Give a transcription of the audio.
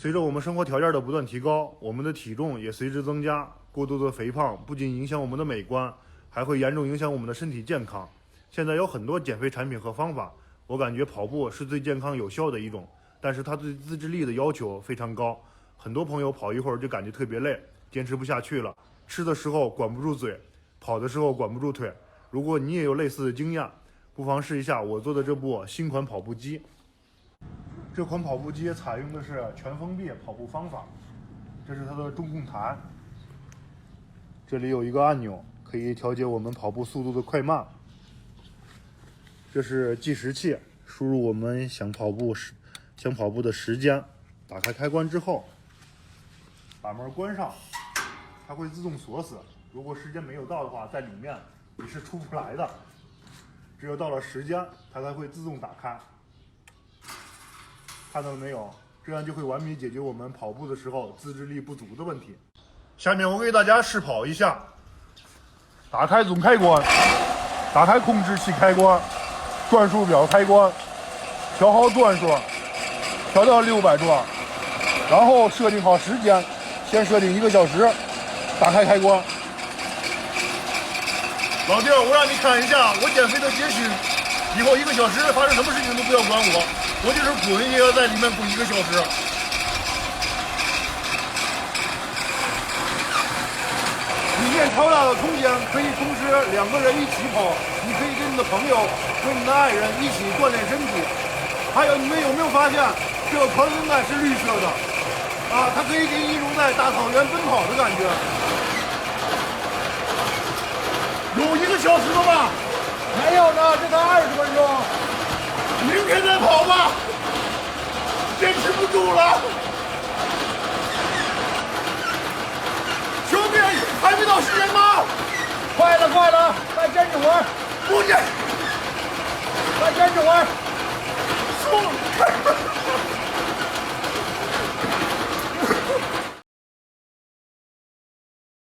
随着我们生活条件的不断提高，我们的体重也随之增加。过度的肥胖不仅影响我们的美观，还会严重影响我们的身体健康。现在有很多减肥产品和方法，我感觉跑步是最健康有效的一种，但是它对自制力的要求非常高。很多朋友跑一会儿就感觉特别累，坚持不下去了。吃的时候管不住嘴，跑的时候管不住腿。如果你也有类似的经验，不妨试一下我做的这部新款跑步机。这款跑步机采用的是全封闭跑步方法，这是它的中控台，这里有一个按钮，可以调节我们跑步速度的快慢。这是计时器，输入我们想跑步的时间，打开开关之后，把门关上，它会自动锁死。如果时间没有到的话，在里面你是出不来的，只有到了时间，它才会自动打开。看到了没有？这样就会完美解决我们跑步的时候自制力不足的问题。下面我给大家试跑一下，打开总开关，打开控制器开关，转速表开关，调好转速，调到600转，然后设定好时间，先设定1个小时，打开开关。老弟，我让你看一下我减肥的结晶，以后1个小时发生什么事情都不要管我就是滚也要在里面滚1个小时。里面超大的空间可以同时2个人一起跑，你可以跟你的朋友、跟你的爱人一起锻炼身体。还有，你们有没有发现这个跑轮杆是绿色的啊？它可以给你一种在大草原奔跑的感觉。有1个小时了吧？没有呢，这才20分钟。明天再跑吧，坚持不住了。兄弟，还没到时间吗？快了，再坚持会儿，不坚，再坚持会儿。